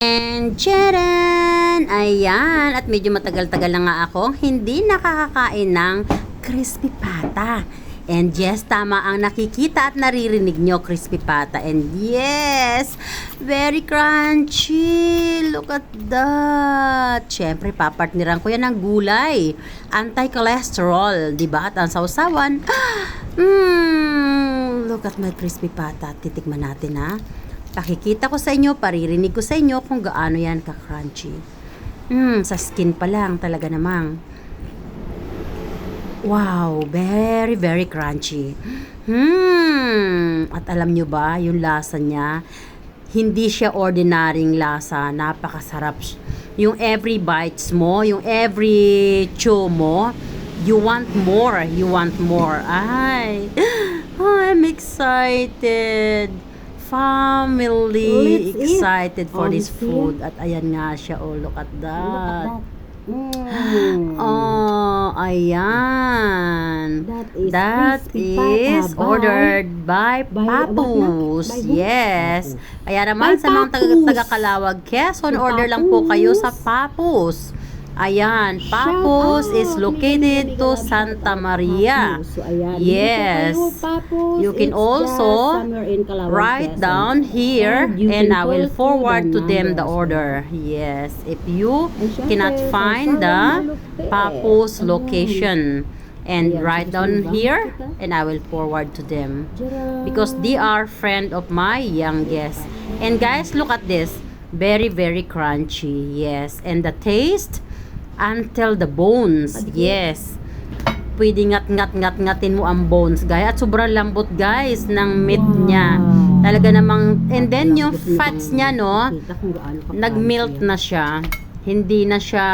And charan! Ayan, at medyo matagal-tagal na nga ako hindi nakakakain ng crispy pata. And yes, tama ang nakikita at naririnig nyo, crispy pata. And yes, very crunchy. Look at that. Siyempre, papartneran ko yan ng gulay. Anti-cholesterol, diba? At ang sausawan. Look at my crispy pata. Titikman natin, ha? Pakikita ko sa inyo, paririnig ko sa inyo kung gaano yan ka-crunchy. Sa skin pa lang talaga namang. Wow, very, very crunchy. At alam nyo ba, yung lasa niya, hindi siya ordinaryong lasa. Napakasarap. Yung every bites mo, yung every chew mo, you want more. You want more. Ay, I'm excited. Family excited for this food. At ayan nga siya. Oh, look at that. Oh, ayan. That is ordered by Papus. Yes. Kaya naman sa mga taga-Calawag, Quezon, order lang po kayo sa Papus. Ayan, Papus is located to Santa Maria. Yes. You can also write down here and I will forward to them the order. Yes. If you cannot find the Papus location, and write down here and I will forward to them because they are friend of my youngest. And guys, look at this. Very, very crunchy. Yes. And the taste until the bones. Yes. Pwede ngatin mo ang bones, guys. At sobrang lambot, guys, ng meat niya. Talaga namang, and then yung fats niya, no, nag-melt na siya. Hindi na siya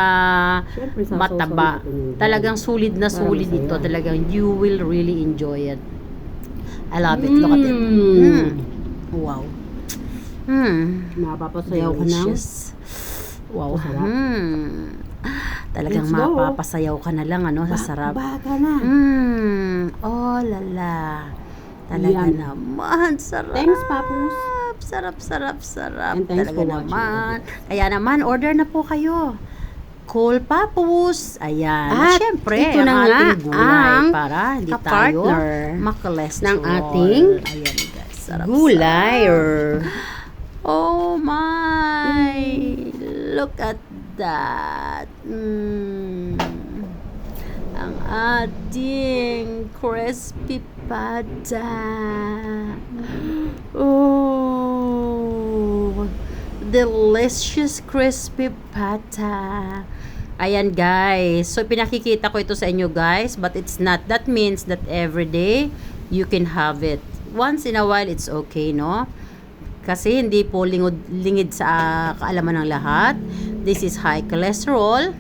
mataba. Talagang solid na solid ito. Talagang you will really enjoy it. I love it. Look at it. Wow. Mapapasayaw ka na. Wow. Talagang mapapasayaw ka na lang, ano, sa sarap. Baka na. Oh, lala. Talaga naman, sarap. Thanks, Papus. Sarap. And thanks Talaga for watching. naman. Kaya naman, order na po kayo. Call Papus. Ayan. At syempre, ito ang na nga ating gulay ang para hindi tayo kapartner makolesterol. ng ating ayan, guys. Sarap. gulay. Oh my! Look at that. Ang ating crispy pata. Oh, delicious crispy pata. Ayan, guys. So, pinakikita ko ito sa inyo, guys. But it's not. That means that every day, you can have it. Once in a while, it's okay, no? Kasi hindi po lingid sa kaalaman ng lahat. This is high cholesterol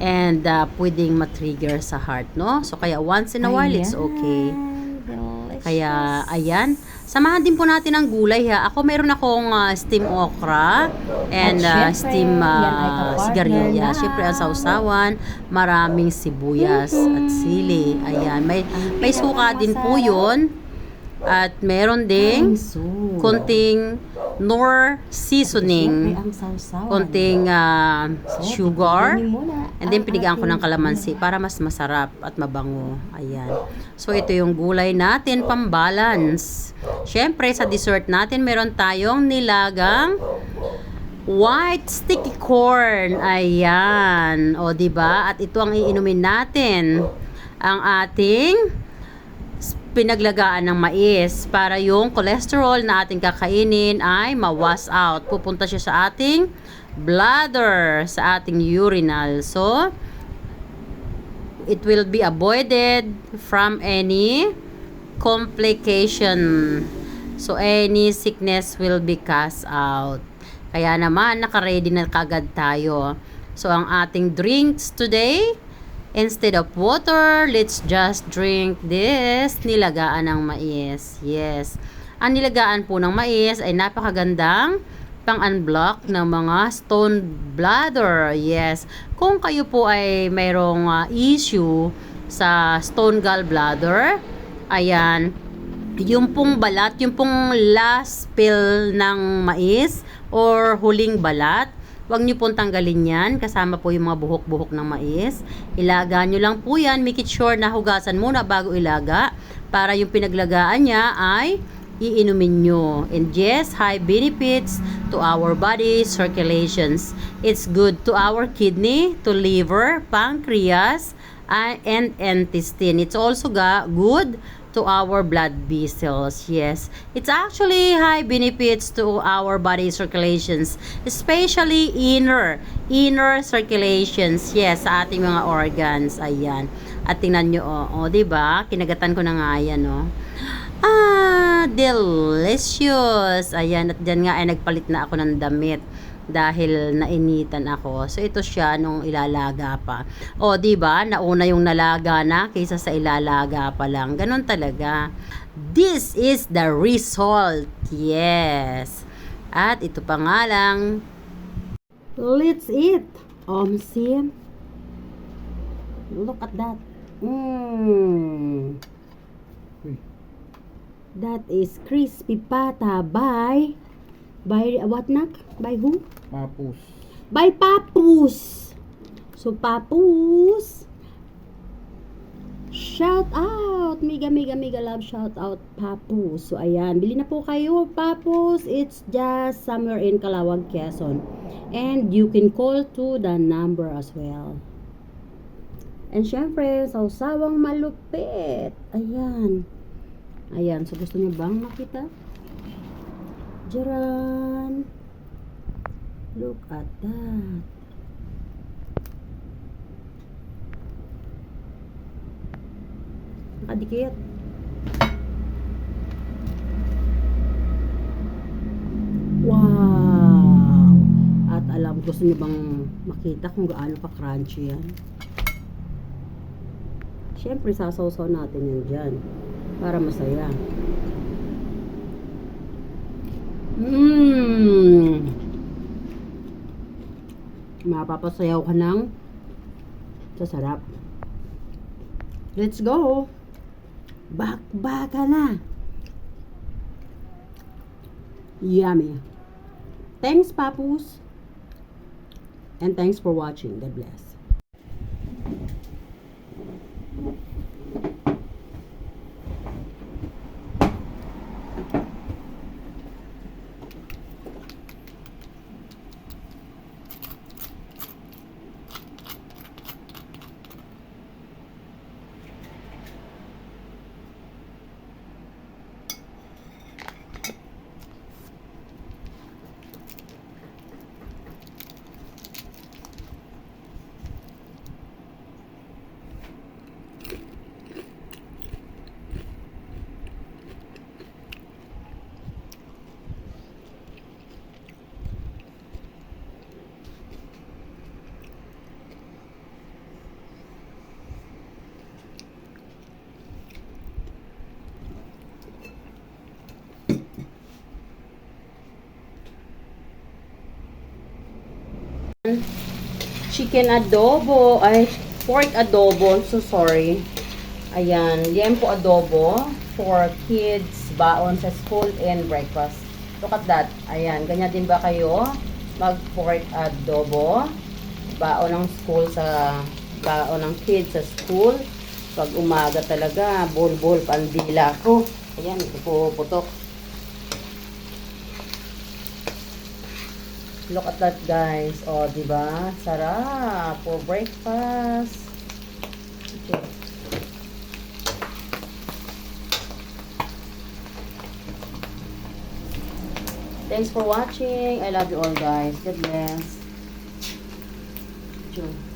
and pwedeng matrigger sa heart, no? So kaya once in a while it's okay. Delicious. Kaya ayan, samahan din po natin ang gulay, ha. Ako meron akong steam okra and steam sigarilyas. Siyempre ang sausawan, maraming sibuyas at sili. Ayan, may suka din po 'yon. At meron ding konting nor seasoning, konting sugar, and then pinigaan ko ng kalamansi para mas masarap at mabango. Ayan. So, ito yung gulay natin, pambalance. Siyempre, sa dessert natin, meron tayong nilagang white sticky corn. Ayan. O, diba? At ito ang iinumin natin. Ang ating pinaglagaan ng mais para yung cholesterol na ating kakainin ay ma-wash out. Pupunta siya sa ating bladder, sa ating urinal. So, it will be avoided from any complication. So, any sickness will be cast out. Kaya naman, naka-ready na kagad tayo. So, ang ating drinks today, instead of water, let's just drink this nilagaan ng mais. Yes. Ang nilagaan po ng mais ay napakagandang pang-unblock ng mga stone bladder. Yes. Kung kayo po ay mayroong issue sa stone gallbladder, ayan, yung pong balat, yung pong last pill ng mais or huling balat. Huwag nyo pong tanggalin yan, kasama po yung mga buhok-buhok ng mais. Ilaga nyo lang po yan, make it sure na hugasan muna bago ilaga, para yung pinaglagaan niya ay iinumin nyo. And yes, high benefits to our body circulations. It's good to our kidney, to liver, pancreas, and intestine. It's also good to our blood vessels. Yes, it's actually high benefits to our body circulations, especially inner circulations. Yes, sa ating mga organs. Ayan. At tingnan nyo, diba? Kinagatan ko na nga yan, delicious. Ayan, at dyan nga ay nagpalit na ako ng damit dahil nainitan ako. So ito siya nung ilalaga pa. Di ba? Nauna yung nalaga na kaysa sa ilalaga pa lang. Ganon talaga. This is the result. Yes. At ito pa nga lang. Let's eat. See? Look at that. That is crispy pata by what nak? By who? Papus. By Papus. So Papus, shout out, mega love shout out Papus. So ayan, bili na po kayo Papus. It's just somewhere in Calawag, Quezon, and you can call to the number as well. And syempre, sausawang malupit. Ayan, so gusto niyo bang makita? Jaran. Look at that. Nakadikit. Wow! At gusto niyo bang makita kung gaano ka-crunchy yan? Siyempre, sasawsaw natin yan dyan para masaya. Mapapasayaw ka ng sasarap. Let's go! Bakbaka na! Yummy! Thanks, Papus! And thanks for watching. God bless. Chicken adobo, pork adobo, so sorry. Ayan, liempo adobo for kids, baon sa school and breakfast. Look at that. Ayan, ganyan din ba kayo mag pork adobo? Baon ng school baon ng kids sa school. Pag umaga talaga, bol pandila ko. Ayan, ito po putok. Look at that, guys. Diba? Sarap for breakfast. Okay. Thanks for watching. I love you all, guys. God bless. Sure.